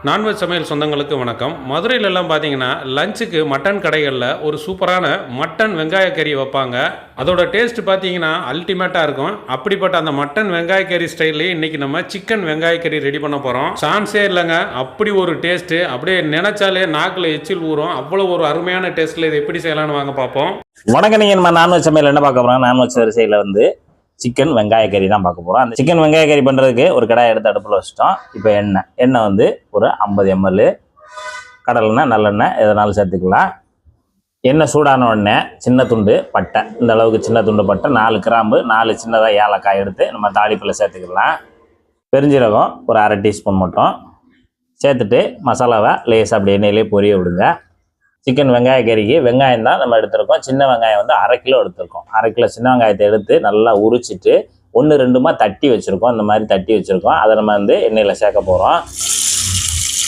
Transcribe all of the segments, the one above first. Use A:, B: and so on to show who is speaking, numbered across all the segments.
A: Non veg சமையல் சொந்தங்களுக்கு வணக்கம். மதுரையிலலாம் பார்த்தீங்கன்னா லஞ்சுக்கு மட்டன் கடைகளில் ஒரு சூப்பரான மட்டன் வெங்காய கறி வைப்பாங்க. அதோட டேஸ்ட் பார்த்தீங்கன்னா அல்டிமேட்டாக இருக்கும். அப்படிப்பட்ட அந்த மட்டன் வெங்காய கறி ஸ்டைல்லே இன்றைக்கி நம்ம சிக்கன் வெங்காய கறி ரெடி பண்ண போகிறோம். சான்ஸே இல்லைங்க, அப்படி ஒரு டேஸ்ட்டு, அப்படியே நினைச்சாலே நாக்கில் எச்சில் ஊறும். அவ்வளோ ஒரு அருமையான டேஸ்ட்டில் இதை எப்படி செய்யலாம்னு வாங்க பார்ப்போம்.
B: வணக்கம். நீங்கள் நம்ம நான்வெஜ் சமையல் என்ன பார்க்க போகிறோம்? நான்வெஜ் வரிசையில் சிக்கன் வெங்காய கறி தான் பார்க்க போகிறோம். அந்த சிக்கன் வெங்காய கறி பண்ணுறதுக்கு ஒரு கடாய் எடுத்து அடுப்பில் வச்சிட்டோம். இப்போ எண்ணெய் ஒரு 50 ml, கடலெண்ணெய் நல்லெண்ணெய் எதனாலும் சேர்த்துக்கலாம். எண்ணெய் சூடான உடனே சின்ன துண்டு பட்டை, இந்த அளவுக்கு சின்ன துண்டு பட்டை, 4 கிராம்பு, 4 சின்னதாக ஏலக்காய் எடுத்து நம்ம தாளிப்பில் சேர்த்துக்கலாம். பெருஞ்சீரகம் ஒரு அரை டீஸ்பூன் மட்டும் சேர்த்துட்டு மசாலாவை லேசாக அப்படி எண்ணெயிலே பொரிய விடுங்க. சிக்கன் வெங்காய கறிக்கு வெங்காயம் தான் நம்ம எடுத்துருக்கோம். சின்ன வெங்காயம் 1/2 கிலோ எடுத்துருக்கோம். 1/2 கிலோ சின்ன வெங்காயத்தை எடுத்து நல்லா உரிச்சிட்டு 1-2 தட்டி வச்சுருக்கோம். இந்த மாதிரி தட்டி வச்சுருக்கோம். அதை நம்ம எண்ணெயில் சேர்க்க போகிறோம்.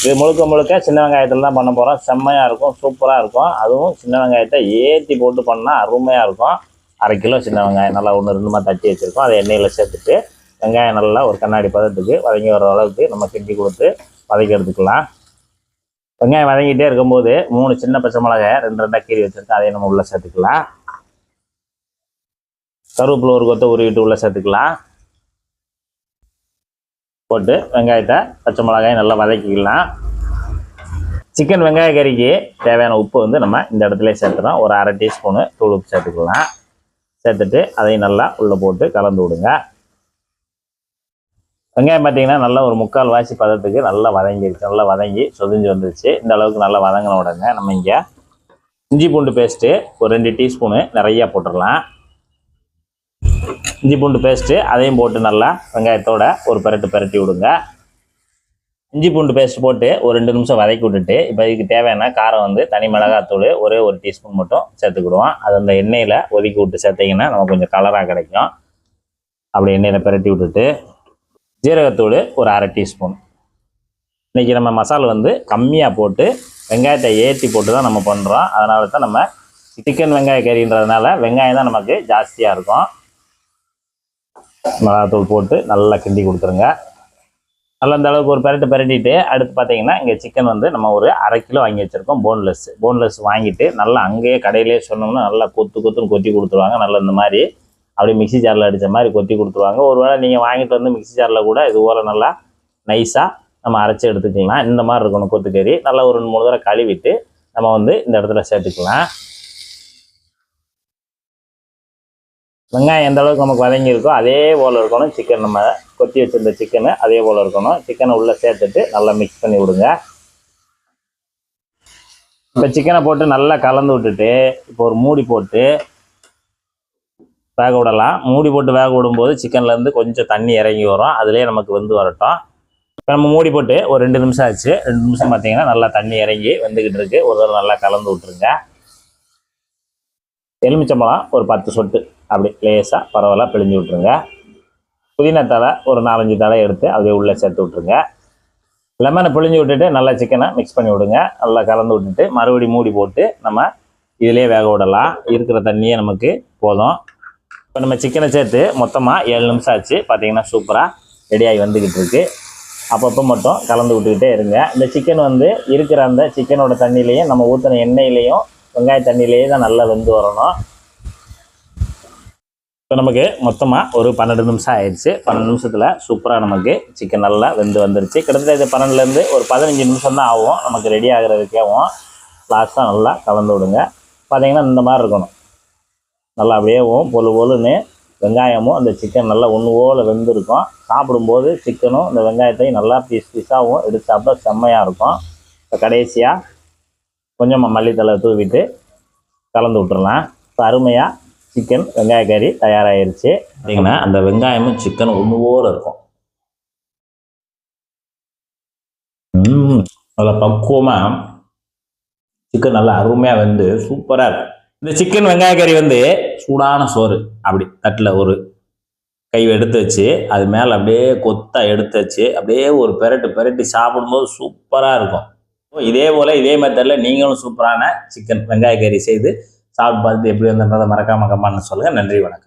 B: இது முழுக்க சின்ன வெங்காயத்தில் தான் பண்ண போகிறோம். செம்மையாக இருக்கும், சூப்பராக இருக்கும். அதுவும் சின்ன வெங்காயத்தை ஏற்றி போட்டு பண்ணால் அருமையாக இருக்கும். 1/2 கிலோ சின்ன வெங்காயம் நல்லா 1-2 தட்டி வச்சுருக்கோம். அதை எண்ணெயில் சேர்த்துட்டு வெங்காயம் நல்லா ஒரு கண்ணாடி பதத்துக்கு வதங்கி வர அளவுக்கு நம்ம கிண்டி கொடுத்து வதக்கி எடுத்துக்கலாம். வெங்காயம் வதங்கிட்டே இருக்கும்போது 3 சின்ன பச்சை மிளகாய் 2 கீரி வச்சுருக்கேன். அதையும் நம்ம உள்ளே சேர்த்துக்கலாம். கருவேப்பிலை ஒரு கொத்தை உருவிட்டு உள்ளே சேர்த்துக்கலாம். போட்டு வெங்காயத்தை பச்சை மிளகாயை நல்லா வதக்கிக்கலாம். சிக்கன் வெங்காய கறிக்கு தேவையான உப்பு நம்ம இந்த இடத்துல சேர்த்துறோம். ஒரு அரை டீஸ்பூனு தூள் உப்பு சேர்த்துக்கலாம். சேர்த்துட்டு அதையும் நல்லா உள்ளே போட்டு கலந்து விடுங்க. வெங்காயம் பார்த்தீங்கன்னா நல்லா ஒரு 3/4 வாசி பதத்துக்கு நல்லா வதங்கிடுச்சு. நல்லா வதங்கி சொதிஞ்சு வந்துருச்சு. இந்த அளவுக்கு நல்லா வதங்கின உடனே நம்ம இங்கே இஞ்சி பூண்டு பேஸ்ட்டு ஒரு 2 டீஸ்பூனு நிறையா போட்டுடலாம். இஞ்சி பூண்டு பேஸ்ட்டு அதையும் போட்டு நல்லா வெங்காயத்தோட ஒரு பிரட்டி விடுங்க. இஞ்சி பூண்டு பேஸ்ட் போட்டு ஒரு 2 நிமிஷம் வதக்கி விட்டுட்டு இப்போ இதுக்கு தேவையான காரம் தனி மிளகாத்தூள் ஒரே ஒரு டீஸ்பூன் மட்டும் சேர்த்துக்கிடுவோம். அது அந்த எண்ணெயில் ஒதுக்கி விட்டு சேர்த்திங்கன்னா நம்ம கொஞ்சம் கலராக கிடைக்கும். அப்படி எண்ணெயில் பிரட்டி விட்டுட்டு ஜீரகத்தூள் ஒரு அரை டீஸ்பூன். இன்றைக்கி நம்ம மசாலா கம்மியாக போட்டு வெங்காயத்தை ஏற்றி போட்டு தான் நம்ம பண்ணுறோம். அதனால தான் நம்ம சிக்கன் வெங்காய கறின்றதுனால வெங்காயம் தான் நமக்கு ஜாஸ்தியாக இருக்கும். மிளகாத்தூள் போட்டு நல்லா கிண்டி கொடுத்துருங்க. நல்லா இந்த அளவுக்கு ஒரு பிரட்டிட்டு அடுத்து பார்த்தீங்கன்னா இங்கே சிக்கன் நம்ம ஒரு 1/2 கிலோ வாங்கி வச்சுருக்கோம். போன்லெஸ் வாங்கிட்டு நல்லா அங்கேயே கடையிலே சொன்னோம்னா நல்லா கொத்துன்னு கொத்தி கொடுத்துருவாங்க. நல்லா இந்த மாதிரி அப்படியே மிக்சி ஜாரில் அடித்த மாதிரி கொத்தி கொடுத்துருவாங்க. ஒருவேளை நீங்கள் வாங்கிட்டு மிக்சி ஜாரில் கூட இது போல் நல்லா நைஸாக நம்ம அரைச்சி எடுத்துக்கலாம். இந்த மாதிரி இருக்கணும் கொத்துக்கறி. நல்லா ஒரு 2-3 தடவை கழுவிட்டு நம்ம இந்த இடத்துல சேர்த்துக்கலாம். வெங்காயம் எந்த அளவுக்கு நமக்கு வதங்கியிருக்கோ அதே போல் இருக்கணும். சிக்கன் நம்ம கொத்தி வச்சுருந்த சிக்கனு அதே போல் இருக்கணும். சிக்கனை உள்ளே சேர்த்துட்டு நல்லா மிக்ஸ் பண்ணி விடுங்க. இப்போ சிக்கனை போட்டு நல்லா கலந்து விட்டுட்டு இப்போ ஒரு மூடி போட்டு வேக விடலாம். மூடி போட்டு வேக விடும்போது சிக்கன்லேருந்து கொஞ்சம் தண்ணி இறங்கி வரும். அதுலேயே நமக்கு வரட்டும். இப்போ நம்ம மூடி போட்டு ஒரு 2 நிமிஷம் ஆச்சு. 2 நிமிஷம் பார்த்தீங்கன்னா நல்லா தண்ணி இறங்கி வந்துக்கிட்டு இருக்குது. ஒரு தடவை நல்லா கலந்து விட்டுருங்க. எலுமிச்சம்பழம் ஒரு 10 சொட்டு அப்படி லேசாக பரவாயில்ல பிழிஞ்சு விட்ருங்க. புதினா தழை ஒரு 4-5 தழை எடுத்து அப்படியே உள்ளே சேர்த்து விட்ருங்க. லெமனை பிழிஞ்சு விட்டுட்டு நல்லா சிக்கனை மிக்ஸ் பண்ணி விடுங்க. நல்லா கலந்து விட்டுட்டு மறுபடியும் மூடி போட்டு நம்ம இதிலே வேக விடலாம். இருக்கிற தண்ணியே நமக்கு போதும். இப்போ நம்ம சிக்கனை சேர்த்து மொத்தமாக 7 நிமிஷம் ஆச்சு. பார்த்தீங்கன்னா சூப்பராக ரெடியாகி வந்துக்கிட்டு இருக்குது. அப்பப்போ மட்டும் கலந்து விட்டுக்கிட்டே இருங்க. இந்த சிக்கன் இருக்கிற அந்த சிக்கனோட தண்ணியிலையும் நம்ம ஊற்றின எண்ணெயிலையும் வெங்காய தண்ணியிலேயே தான் நல்லா வெந்து வரணும். இப்போ நமக்கு மொத்தமாக ஒரு 12 நிமிஷம் ஆயிடுச்சு. 12 நிமிஷத்தில் சூப்பராக நமக்கு சிக்கன் நல்லா வெந்து வந்துருச்சு. கிட்டத்தட்ட இது 12லேருந்து ஒரு 15 நிமிஷம் தான் ஆகும் நமக்கு ரெடி ஆகிறதுக்கேவும். லாஸ்ட்டாக நல்லா கலந்து விடுங்க. பார்த்தீங்கன்னா இந்த மாதிரி இருக்கணும். நல்லா வேவும் பொலுன்னு வெங்காயமும் அந்த சிக்கன் நல்லா ஒன்று போல் வெந்திருக்கும். சாப்பிடும்போது சிக்கனும் இந்த வெங்காயத்தையும் நல்லா பீஸாகவும் எடுத்து சாப்பிட்டா செம்மையாக இருக்கும். இப்போ கடைசியாக கொஞ்சம் மல்லித்தலை தூவிட்டு கலந்து விட்டுறலாம். இப்போ அருமையாக சிக்கன் வெங்காய கறி தயாராகிருச்சு. பார்த்தீங்கன்னா அந்த வெங்காயமும் சிக்கன் ஒன்று போல் இருக்கும். நல்லா பக்குவமாக சிக்கன் நல்லா அருமையாக வெந்து சூப்பராக இருக்கும். இந்த சிக்கன் வெங்காய கறி சூடான சோறு அப்படி தட்டில் ஒரு கை எடுத்து வச்சு அது மேலே அப்படியே கொத்தா எடுத்து வச்சு அப்படியே ஒரு பெரட்டி சாப்பிடும்போது சூப்பராக இருக்கும். இதே போல் இதே மெத்தடில் நீங்களும் சூப்பரான சிக்கன் வெங்காய கறி செய்து சாப்பிட்டு பார்த்துட்டு எப்படி வந்ததை மறக்காம கமெண்ட்னு சொல்லுங்கள். நன்றி, வணக்கம்.